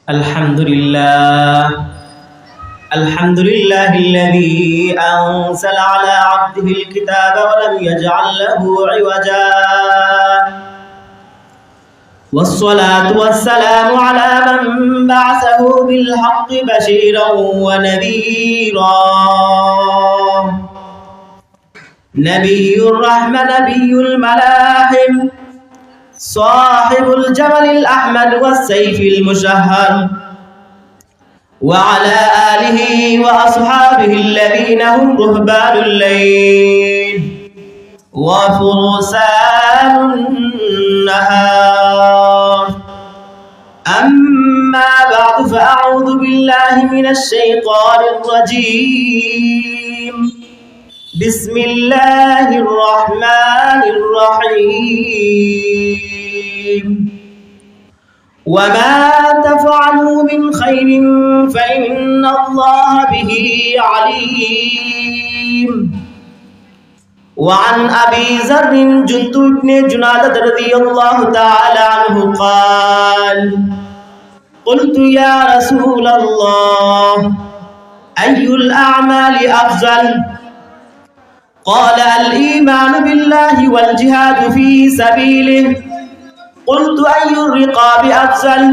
الحمد لله الذي أنزل على عبده الكتاب ولم يجعل له عوجا والصلاة والسلام على من بعثه بالحق بشيرا ونذيرا نبي الرحمة نبي الملاحم صاحب الجبل الأحمد والسيف المشهر وعلى آله وأصحابه الذين هم رهبان الليل وفرسان النهار أما بعد فأعوذ بالله من الشيطان الرجيم بسم الله الرحمن الرحيم وما تفعلوا من خير فإن الله به عليم وعن أبي ذر جندب بن جنادة رضي الله تعالى عنه قال قلت يا رسول الله أي الأعمال أفضل قال الإيمان بالله والجهاد في سبيله قلت أي الرقاب أفضل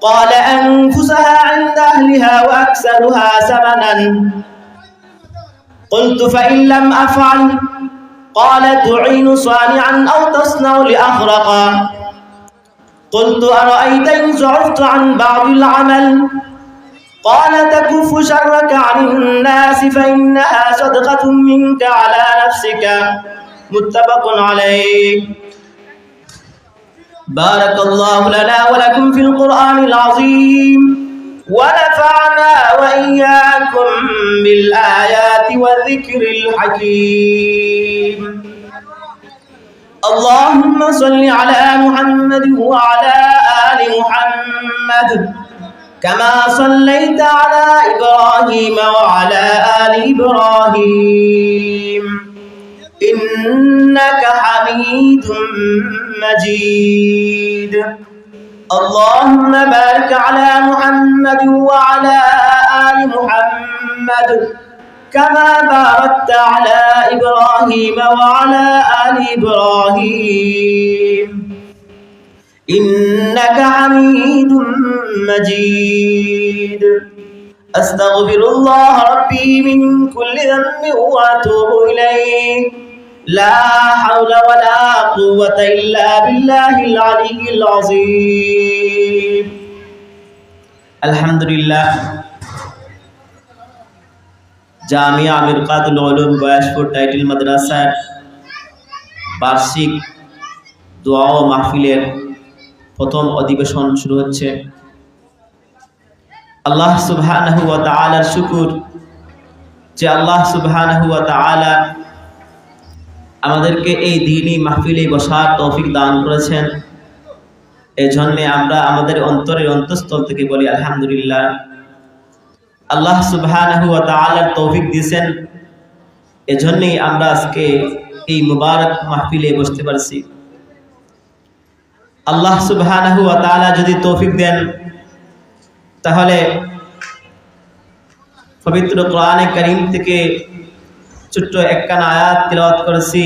قال أنفسها عند أهلها وأكثرها ثمنا قلت فإن لم أفعل قال تعين صانعا أو تصنع لأخرقا قلت أرأيت إن زعفت عن بعض العمل قال تكف شرك عن الناس فإنها صدقة منك على نفسك متفق عليه بارك الله لنا ولكم في القرآن العظيم ونفعنا وإياكم بالآيات والذكر الحكيم اللهم صل على محمد وعلى آل محمد كما صليت على إبراهيم وعلى آل إبراهيم إنك حميد مجيد اللهم بارك على محمد وعلى آل محمد كما باركت على إبراهيم وعلى آل إبراهيم إنك حميد مجيد أستغفر الله ربي من كل ذنب وأتوب إليه لا حول ولا قوة إلا بالله العلي العظيم الحمد لله Jamia মিরকাতুল Uloom বয়াসপুর title মাদ্রাসার বার্ষিক দোয়া ও মাহফিলের প্রথম অধিবেশন শুরু হচ্ছে। আল্লাহ সুবহানাহু ওয়া তাআলার শুকর যে আল্লাহ সুবহানাহু ওয়া তাআলা আমাদেরকে এই দ্বীনি মাহফিলে বসার তৌফিক দান করেছেন। এজন্য আমরা আমাদের অন্তরের অন্তঃস্থল থেকে বলি আলহামদুলিল্লাহ। আল্লাহ সুবহানাহু ওয়া তাআলার তৌফিক দিয়েছেন, এজন্যই আমরা আজকে এই মুবারক মাহফিলে বসতে পারছি। আল্লাহ সুবহানাহু ওয়া তাআলা যদি তৌফিক দেন তাহলে পবিত্র কোরআনে কারীম থেকে ছোট্ট একখানা আয়াত তিলাওয়াত করেছি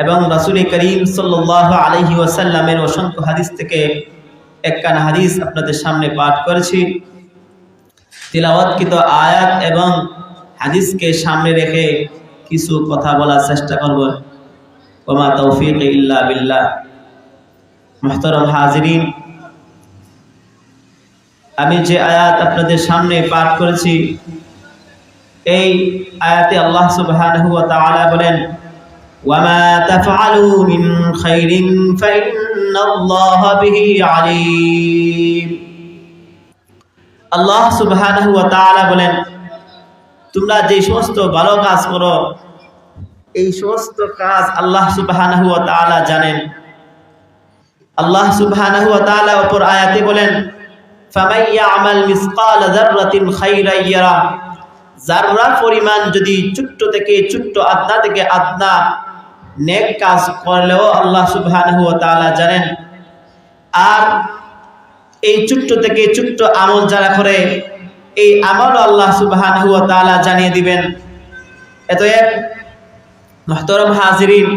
এবং রাসূল করিম সাল্লাল্লাহু আলাইহি ওয়াসাল্লামের অসংখ্য হাদিস থেকে একখানা হাদিস আপনাদের সামনে পাঠ করেছি। তিলাওয়াতকৃত আয়াত এবং হাদিসকে সামনে রেখে কিছু কথা বলার চেষ্টা করব। ওয়া মা তাওফীক ইল্লা বিল্লাহ। মুহতারাম হাজিরিন, আমি যে আয়াত আপনাদের সামনে পাঠ করেছি এই আয়াতে আল্লাহ সুবহানাহু ওয়া তাআলা বলেন ওয়া মা তাফআলু মিন খাইরিন ফাইন্নাল্লাহা বিহি আলীম। আল্লাহ সুবহানাহু ওয়া তাআলা বলেন তোমরা যে সমস্ত ভালো কাজ করো এই সমস্ত কাজ আল্লাহ সুবহানাহু ওয়া তাআলা জানেন। আল্লাহ সুবহানাহু ওয়া তাআলা অপর আয়াতে বলেন ফামান ইয়ামাল মিসকাল যাররাতিন খাইরান ইয়ারা। যাররা পরিমাণ যদি ছোট্ট থেকে ছোট্ট আদনা থেকে আদনা নেক কাজ করলেও আল্লাহ সুবহানাহু ওয়া তাআলা জানেন। আর এই ছোট্ট থেকে ছোট্ট আমল যারা করে এই আমল আল্লাহ সুবহানাহু ওয়া তাআলা জানিয়ে দিবেন। এতএব মুহতারাম হাজিরিন,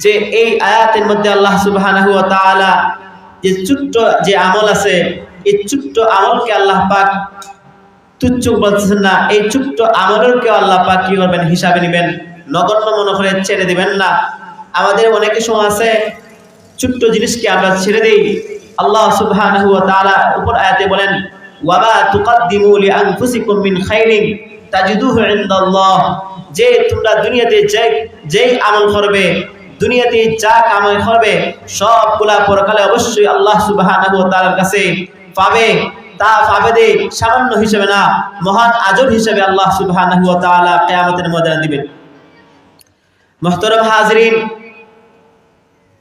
যে এই আয়াতের মধ্যে আল্লাহ সুবহানাহু ওয়া তাআলা যে ছোট্ট যে আমল আছে, এই ছোট্ট আমলকে আল্লাহ পাক তুচ্ছ বলছেন না, এই ছোট্ট আমলেরকেও আল্লাহ পাক কি করবেন, হিসাবে নেবেন, নগণ্য মনে করে ছেড়ে দিবেন না। আমাদের অনেকে সময় আছে ছোট্ট জিনিসকে আমরা ছেড়ে দেই। আল্লাহ সুবহানাহু ওয়া তাআলা উপর আয়াতে বলেন, ওয়ামা তুকাদ্দিমু লিআনফুসিকুম মিন খাইরিন তাজিদুহু ইনদাল্লাহ, যে তোমরা দুনিয়াতে যেই আমল করবে, দুনিয়াতে যা কামাই করবে, সবগুলা পরকালে অবশ্যই আল্লাহ সুবহানাহু ওয়া তাআলার কাছে পাবে। তা পাবে দে সামান্য হিসেবে না, মহান আজর হিসেবে আল্লাহ সুবহানাহু ওয়া তাআলা কিয়ামতের ময়দানে দিবেন। মুহতারাম হাজিরিন,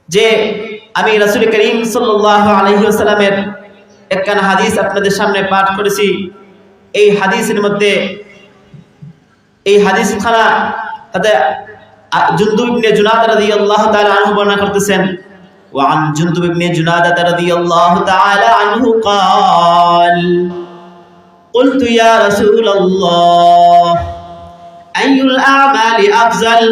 যে আমি রাসূল করিম সাল্লাল্লাহু আলাইহি ওয়াসাল্লামের একখানা হাদিস আপনাদের সামনে পাঠ করেছি। এই হাদিসের মধ্যে এই হাদিসখানা তাতে জুনদুব ইবনে জুনাদা রাদিয়াল্লাহু তাআলা আনহু বর্ণনা করতেছেন। وعن جندب بن جنادة رضي الله تعالى عنه قال قلت يا رسول الله أي الأعمال أفضل؟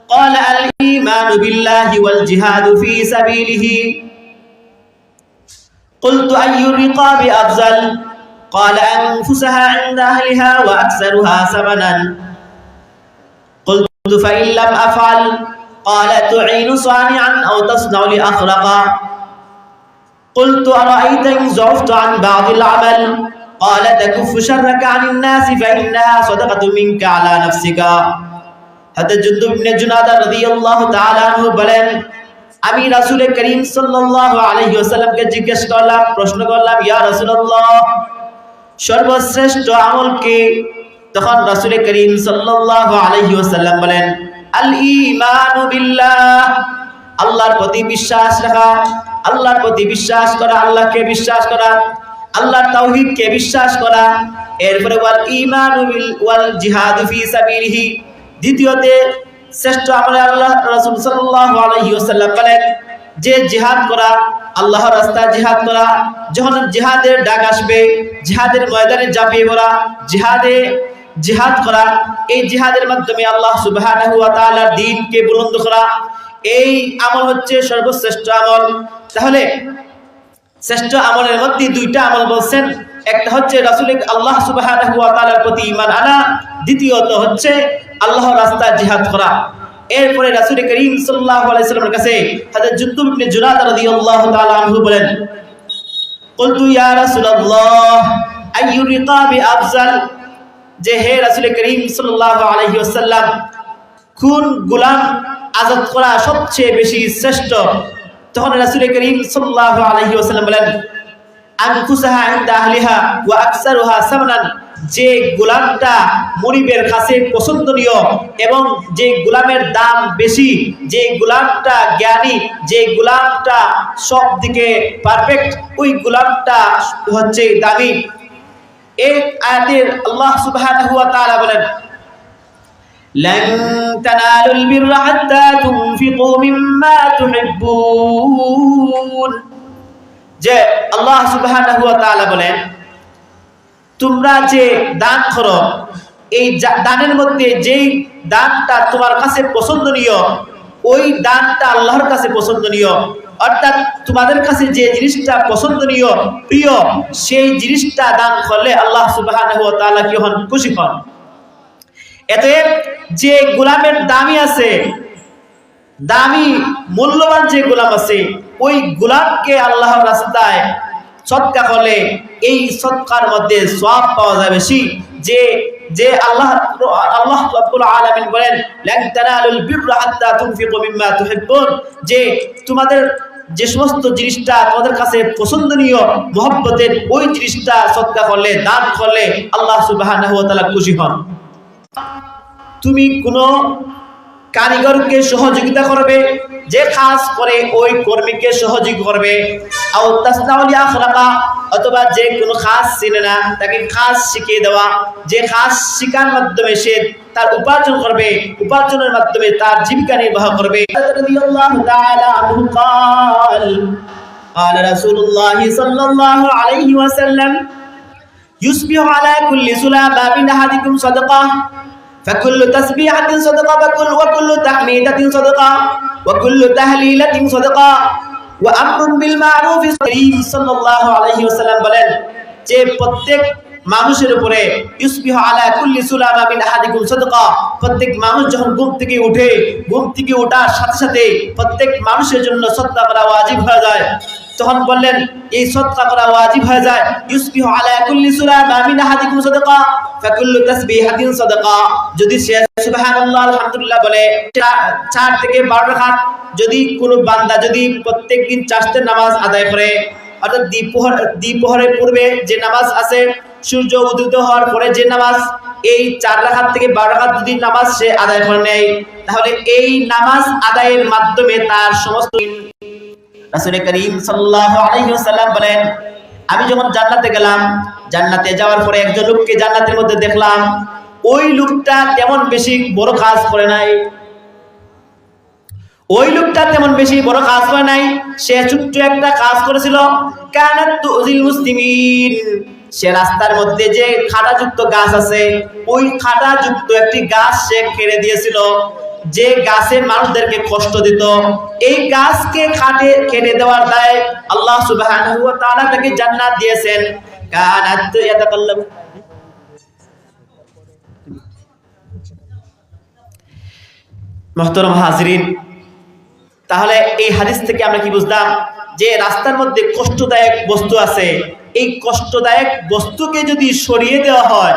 قال الإيمان بالله والجهاد في سبيله. قلت أي الرقاب أفضل؟ قال أنفسها عند أهلها وأكثرها ثمنا. قلت فإن لم أفعل؟ قال تعين صانعا أو تصنع لأخرقا. قلت أرأيت إن زعفت عن بعض العمل؟ قال تكف شرك عن الناس فإنها صدقة منك على نفسك. হযরত জুনদুব ইবনে জুনাদা রাদিয়াল্লাহু তাআলা আনহু বলেন, আমি রাসূল করিম সাল্লাল্লাহু আলাইহি ওয়াসাল্লামকে জিজ্ঞেস করলাম, প্রশ্ন করলাম, ইয়া রাসূলুল্লাহ, সর্বশ্রেষ্ঠ আমল কি? তখন রাসূল করিম সাল্লাল্লাহু আলাইহি ওয়াসাল্লাম বলেন, আল ঈমানু বিল্লাহ, আল্লাহর প্রতি বিশ্বাস রাখা, আল্লাহর প্রতি বিশ্বাস করা, আল্লাহকে বিশ্বাস করা, আল্লাহর তাওহীদকে বিশ্বাস করা। এরপরে ওয়াল ঈমানু বিল ওয়াল জিহাদু ফি সাবিলিহি, দ্বিতীয়তে শ্রেষ্ঠ আমল আল্লাহ রাসূল সাল্লাল্লাহু আলাইহি ওয়াসাল্লাম বলেন যে জিহাদ করা, আল্লাহর রাস্তায় জিহাদ করা। যখন জিহাদের ডাক আসবে, জিহাদের ময়দানে ঝাঁপিয়ে পড়া, জিহাদ করা, এই জিহাদের মাধ্যমে আল্লাহ সুবহানাহু ওয়া তাআলার দ্বীনকে বুলন্দ করা, এই আমল হচ্ছে সর্বশ্রেষ্ঠ আমল। তাহলে শ্রেষ্ঠ আমলের মধ্যে দুইটা আমল বলছেন, একটা হচ্ছে আল্লাহ সুবহানাহু ওয়া তাআলার প্রতি ঈমান আনা, দ্বিতীয়ত হচ্ছে আল্লাহর রাস্তায় জিহাদ করা। এরপরে রাসূল করিম সাল্লাল্লাহু আলাইহি ওয়াসাল্লামের কাছে হযরত জুনদুব ইবনে জুনাদা রাদিয়াল্লাহু তাআলা আনহু বলেন, কুলতু ইয়া রাসূলুল্লাহ আইয়ুর রিকাবি আফজাল, যে হে রাসূল করিম সাল্লাল্লাহু আলাইহি ওয়াসাল্লাম, কোন গোলাম আযাদ করা সবচেয়ে বেশি শ্রেষ্ঠ? তখন রাসূল করিম সাল্লাল্লাহু আলাইহি ওয়াসাল্লাম বলেন, আনফুসাহা ইনদা আহলিহা ওয়া আকসারুহা সামনান, যে গোলামটা মুরিবের কাছে পছন্দনীয় এবং যে গোলামের দাম বেশি, যে গোলামটা জ্ঞানী, যে গোলামটা সব দিকে পারফেক্ট, ওই গোলামটা হচ্ছে দামি। এই আয়াতের আল্লাহ সুবহানাহু ওয়া তাআলা বলেন, লান তানালুল বিররা হাত্তা তুনফিকু মিম্মা তুহিব্বুন, যে আল্লাহ সুবহানাহু ওয়া তাআলা বলেন তোমরা যে দান করো, এই দানের মধ্যে যেই দানটা তোমার কাছে পছন্দনীয়, ওই দানটা আল্লাহর কাছে পছন্দনীয়। অর্থাৎ তোমাদের কাছে যে জিনিসটা পছন্দনীয়, প্রিয়, সেই জিনিসটা দান করলে আল্লাহ সুবহানাহু ওয়া তাআলা কি হন? খুশি হন। এতএব যে গোলামের দামি আছে, দামি মূল্যবান যে গোলাম আছে, ওই গোলামকে আল্লাহর রাস্তায় সদকা করলে এই সদকার মধ্যে সওয়াব পাওয়া যায় বেশি। যে আল্লাহ রাব্বুল আলামিন বলেন, লান তানালুল বিররা হাত্তা তুনফিকু মিম্মা তুহিব্বুন, যে তোমাদের যে সমস্ত জিনিসটা তোমাদের কাছে পছন্দনীয়, মহব্বতের, ওই জিনিসটা সদকা করলে, দান করলে আল্লাহ সুবহানাহু ওয়া তাআলা খুশি হন। তুমি কোনো কারিগরকে সহযোগিতা করবে, যে কাজ করে ওই কর্মীকে সহযোগী করবে, আও তাসনাউ লিআখরাকা, অথবা যে কোনো কাজ চিনে না তাকে কাজ শিখিয়ে দেওয়া, যে কাজ শিখার মাধ্যমে সে তার উপার্জন করবে, উপার্জনের মাধ্যমে তার জীবিকা নির্বাহ করবে। রাদিয়াল্লাহু তাআলা আনহু قال قال رسول الله صلى الله عليه وسلم يصبح على كل سلامة من أحدكم صدقة فكل تسبيحة صدقة وكل تحميدة صدقة وكل تهليلة صدقة وأمر بالمعروف সাল্লাল্লাহু আলাইহি ওয়াসাল্লাম বলেন যে প্রত্যেক মানুষের উপরে ইউসবিহু আলা কুল্লি সুলামা মিন আহাদিকুম সাদাকা, প্রত্যেক মানুষ যখন ঘুম থেকে ওঠার সাথে সাথে প্রত্যেক মানুষের জন্য সদকা করা ওয়াজিব হয়ে যায়। তখন বললেন এই সদকা করা ওয়াজিব হয়ে যায় ইউসবিহু আলা কুল্লি সুলামা মিন আহাদিকুম সাদাকা ফাকুল্লু তাসবিহাতিন সাদাকা, যদি সে সুবহানাল্লাহ আলহামদুলিল্লাহ বলে 4 থেকে 12 রাকাত, যদি কোনো বান্দা যদি প্রত্যেকদিন 4টা নামাজ আদায় করে, অর্থাৎ দ্বিপ্রহরের পূর্বে যে নামাজ আছে, সূর্য উদিত হওয়ার পরে যে নামাজ, এই 4 রাকাত থেকে 12 রাকাত যদি নামাজ সে আদায় করে নেয়, তাহলে এই নামাজ আদায়ের মাধ্যমে তার সমস্ত। রাসূল করিম সাল্লাল্লাহু আলাইহি ওয়াসাল্লাম বলেন আমি যখন জান্নাতে গেলাম, জান্নাতে যাওয়ার পরে একজন লোককে জান্নাতের মধ্যে দেখলাম, ওই লোকটা তেমন বেশি বড় কাজ করে নাই, সে ছোট্ট একটা কাজ করেছিল। কানাত তুযিল মুসলিমিন, সে রাস্তার মধ্যে যে খাড়াযুক্ত গাছ আছে, ওই খাড়াযুক্ত একটি গাছ সে কেটে দিয়েছিল, যে গাছে মানুষদেরকে কষ্ট দিত। এই গাছকে কেটে দেওয়ার দায় আল্লাহ সুবহানাহু ওয়া তাআলা তাকে জান্নাত দিয়েছেন। কানাত ইয়াতাকাল্লামু। মুহতারাম হাজিরিন, তাহলে এই হাদিস থেকে আমরা কি বুঝলাম যে রাস্তার মধ্যে কষ্টদায়ক বস্তু আছে, এই কষ্টদায়ক বস্তুকে যদি সরিয়ে দেওয়া হয়,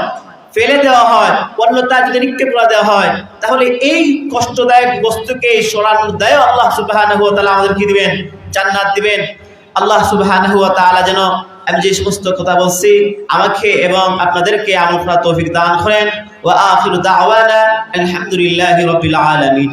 ফেলে দেওয়া হয়, অন্যথা যদি নিক্ষেপ করে দেওয়া হয়, তাহলে এই কষ্টদায়ক বস্তুকে সরানোর দায় আল্লাহ সুবহানাহু ওয়া তাআলা আমাদেরকে দিবেন, জান্নাত দিবেন। আল্লাহ সুবহানাহু ওয়া তাআলা যেন আমি যে সমস্ত কথা বলছি আমাকে এবং আপনাদেরকে আমল করার তৌফিক দান করেন। ওয়া আখিরু দাওয়ানা আলহামদুলিল্লাহি রাব্বিল আলামিন।